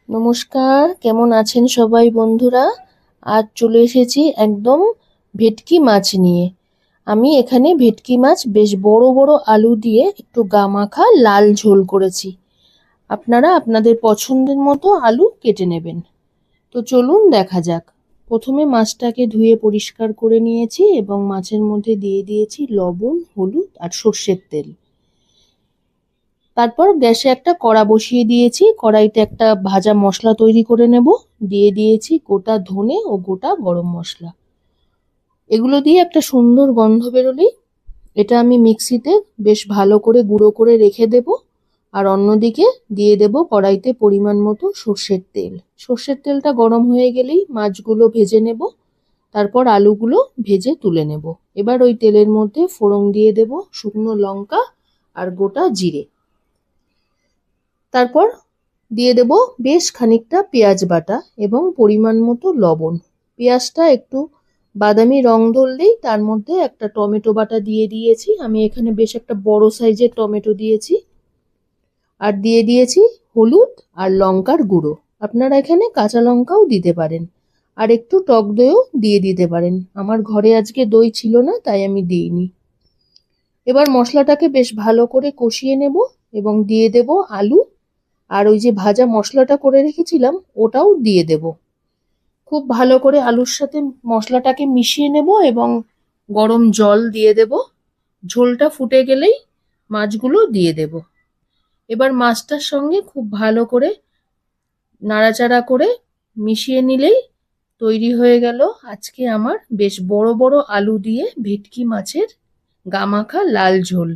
নমস্কার, কেমন আছেন সবাই বন্ধুরা? আজ চলে এসেছি একদম ভেটকি মাছ নিয়ে। আমি এখানে ভেটকি মাছ বেশ বড় বড় আলু দিয়ে একটু গামাখা লাল ঝোল করেছি। আপনারা আপনাদের পছন্দের মতো আলু কেটে নেবেন। তো চলুন দেখা যাক। প্রথমে মাছটাকে ধুয়ে পরিষ্কার করে নিয়েছি এবং মাছের মধ্যে দিয়ে দিয়েছি লবণ, হলুদ আর সর্ষের তেল। তারপর গ্যাসে একটা কড়া বসিয়ে দিয়েছি, কড়াইতে একটা ভাজা মশলা তৈরি করে নেব। দিয়ে দিয়েছি গোটা ধনে ও গোটা গরম মশলা। এগুলো দিয়ে একটা সুন্দর গন্ধ বেরোলেই এটা আমি মিক্সিতে বেশ ভালো করে গুঁড়ো করে রেখে দেব। আর অন্যদিকে দিয়ে দেব কড়াইতে পরিমাণ মতো সর্ষের তেল। সর্ষের তেলটা গরম হয়ে গেলেই মাছগুলো ভেজে নেব, তারপর আলুগুলো ভেজে তুলে নেব। এবার ওই তেলের মধ্যে ফোড়ন দিয়ে দেব শুকনো লঙ্কা আর গোটা জিরে। তারপর দিয়ে দেব বেশ খানিকটা পেঁয়াজ বাটা এবং পরিমাণ মতো লবণ। পেঁয়াজটা একটু বাদামি রং ধরলেই তার মধ্যে একটা টমেটো বাটা দিয়ে দিয়েছি। আমি এখানে বেশ একটা বড় সাইজের টমেটো দিয়েছি। আর দিয়ে দিয়েছি হলুদ আর লঙ্কার গুঁড়ো। আপনারা এখানে কাঁচা লঙ্কাও দিতে পারেন, আর একটু টক দইও দিয়ে দিতে পারেন। আমার ঘরে আজকে দই ছিল না, তাই আমি দিইনি। এবার মশলাটাকে বেশ ভালো করে কষিয়ে নেব এবং দিয়ে দেব আলু, আর ওই যে ভাজা মশলাটা করে রেখেছিলাম ওটাও দিয়ে দেব। খুব ভালো করে আলুর সাথে মশলাটাকে মিশিয়ে নেব এবং গরম জল দিয়ে দেব। ঝোলটা ফুটে গেলেই মাছগুলো দিয়ে দেব। এবার মাছটার সঙ্গে খুব ভালো করে নাড়াচাড়া করে মিশিয়ে নিলেই তৈরি হয়ে গেল আজকে আমার বেশ বড় বড় আলু দিয়ে ভেটকি মাছের গামাখা লাল ঝোল।